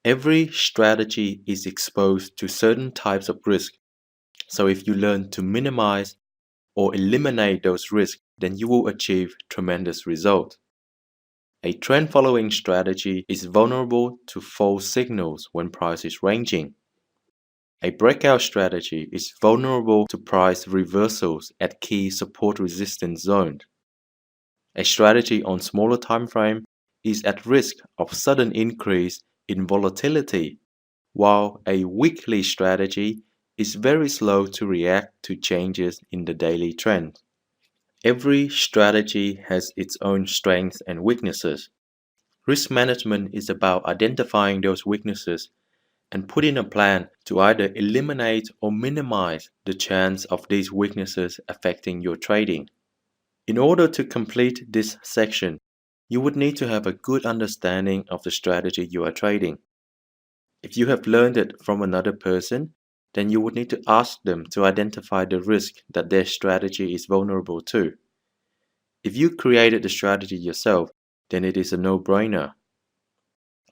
Every strategy is exposed to certain types of risk. So if you learn to minimize or eliminate those risks, then you will achieve tremendous results. A trend following strategy is vulnerable to false signals when price is ranging. A breakout strategy is vulnerable to price reversals at key support resistance zones. A strategy on smaller time frame is at risk of sudden increase in volatility, while a weekly strategy is very slow to react to changes in the daily trend. Every strategy has its own strengths and weaknesses. Risk management is about identifying those weaknesses and putting a plan to either eliminate or minimize the chance of these weaknesses affecting your trading. In order to complete this section, you would need to have a good understanding of the strategy you are trading. If you have learned it from another person, then you would need to ask them to identify the risk that their strategy is vulnerable to. If you created the strategy yourself, then it is a no-brainer.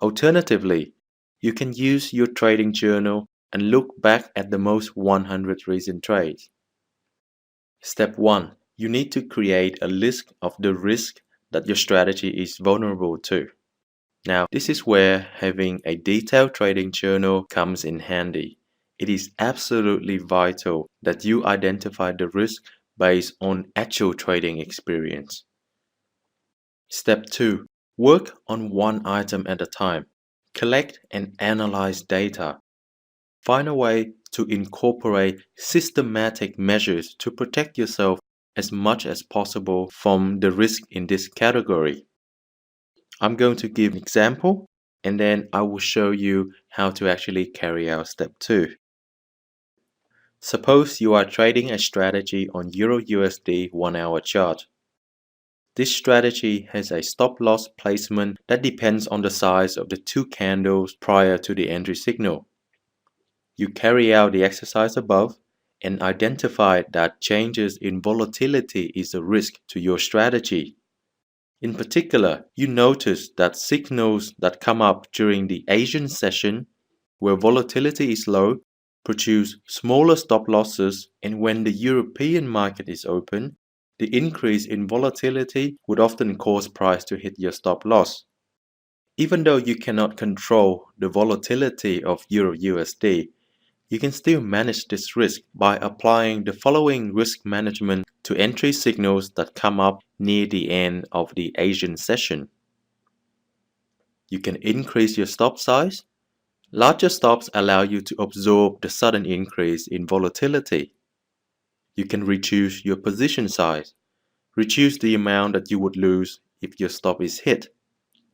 Alternatively, you can use your trading journal and look back at the most 100 recent trades. Step 1. You need to create a list of the risk that your strategy is vulnerable to. Now, this is where having a detailed trading journal comes in handy. It is absolutely vital that you identify the risk based on actual trading experience. Step 2. Work on one item at a time. Collect and analyze data. Find a way to incorporate systematic measures to protect yourself as much as possible from the risk in this category. I'm going to give an example and then I will show you how to actually carry out step 2. Suppose you are trading a strategy on Euro USD 1-hour chart. This strategy has a stop loss placement that depends on the size of the two candles prior to the entry signal. You carry out the exercise above and identify that changes in volatility is a risk to your strategy. In particular, you notice that signals that come up during the Asian session, where volatility is low, produce smaller stop losses, and when the European market is open, the increase in volatility would often cause price to hit your stop loss. Even though you cannot control the volatility of Euro USD, you can still manage this risk by applying the following risk management to entry signals that come up near the end of the Asian session. You can increase your stop size. Larger stops allow you to absorb the sudden increase in volatility. You can reduce your position size. Reduce the amount that you would lose if your stop is hit.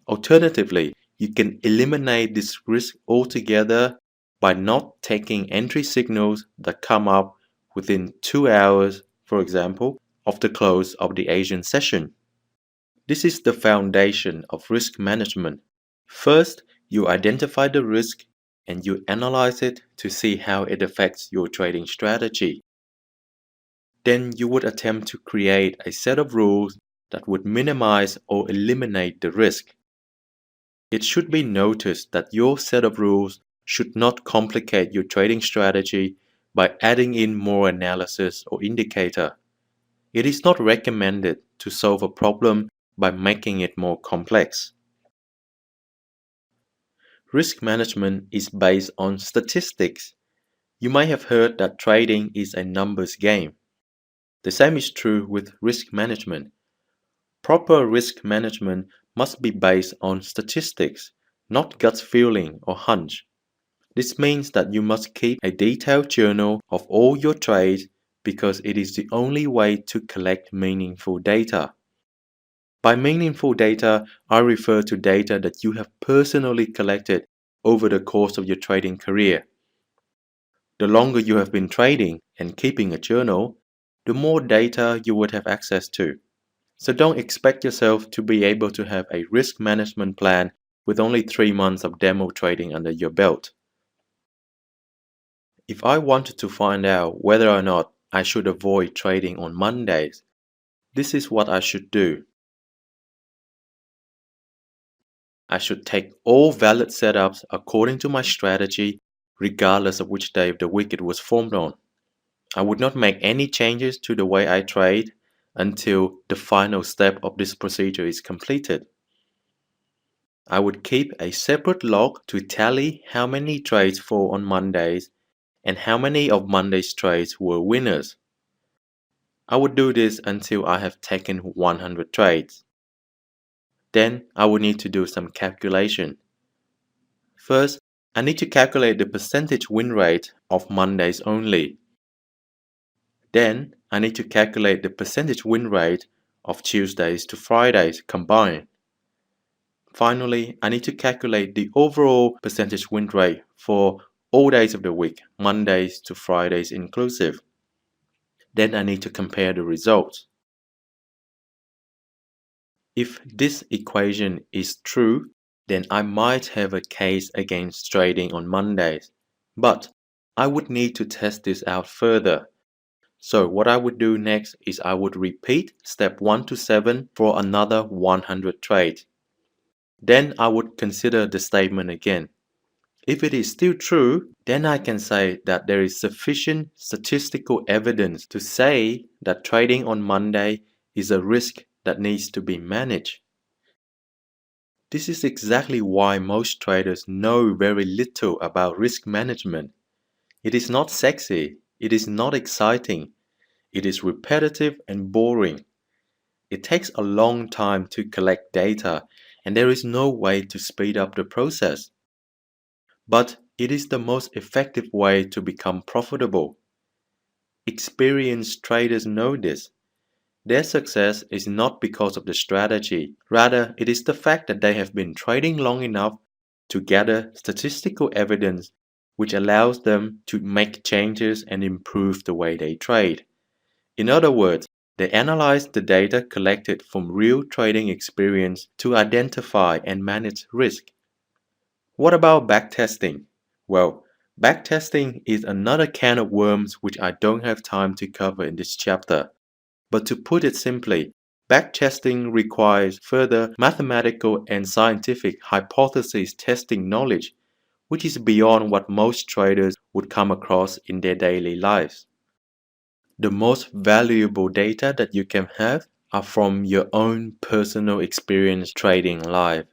Alternatively, you can eliminate this risk altogether by not taking entry signals that come up within 2 hours, for example, of the close of the Asian session. This is the foundation of risk management. First, you identify the risk and you analyze it to see how it affects your trading strategy. Then you would attempt to create a set of rules that would minimize or eliminate the risk. It should be noticed that your set of rules should not complicate your trading strategy by adding in more analysis or indicator. It is not recommended to solve a problem by making it more complex. Risk management is based on statistics. You may have heard that trading is a numbers game. The same is true with risk management. Proper risk management must be based on statistics, not gut feeling or hunch. This means that you must keep a detailed journal of all your trades because it is the only way to collect meaningful data. By meaningful data, I refer to data that you have personally collected over the course of your trading career. The longer you have been trading and keeping a journal, the more data you would have access to. So don't expect yourself to be able to have a risk management plan with only 3 months of demo trading under your belt. If I wanted to find out whether or not I should avoid trading on Mondays, this is what I should do. I should take all valid setups according to my strategy, regardless of which day of the week it was formed on. I would not make any changes to the way I trade until the final step of this procedure is completed. I would keep a separate log to tally how many trades fall on Mondays and how many of Monday's trades were winners. I would do this until I have taken 100 trades. Then I would need to do some calculation. First, I need to calculate the percentage win rate of Mondays only. Then I need to calculate the percentage win rate of Tuesdays to Fridays combined. Finally, I need to calculate the overall percentage win rate for all days of the week, Mondays to Fridays inclusive. Then I need to compare the results. If this equation is true, then I might have a case against trading on Mondays. But I would need to test this out further. So what I would do next is I would repeat step 1 to 7 for another 100 trades. Then I would consider the statement again. If it is still true, then I can say that there is sufficient statistical evidence to say that trading on Monday is a risk that needs to be managed. This is exactly why most traders know very little about risk management. It is not sexy, it is not exciting, it is repetitive and boring. It takes a long time to collect data, and there is no way to speed up the process. But it is the most effective way to become profitable. Experienced traders know this. Their success is not because of the strategy, rather, it is the fact that they have been trading long enough to gather statistical evidence which allows them to make changes and improve the way they trade. In other words, they analyze the data collected from real trading experience to identify and manage risk. What about backtesting? Well, backtesting is another can of worms which I don't have time to cover in this chapter. But to put it simply, backtesting requires further mathematical and scientific hypothesis testing knowledge, which is beyond what most traders would come across in their daily lives. The most valuable data that you can have are from your own personal experience trading live.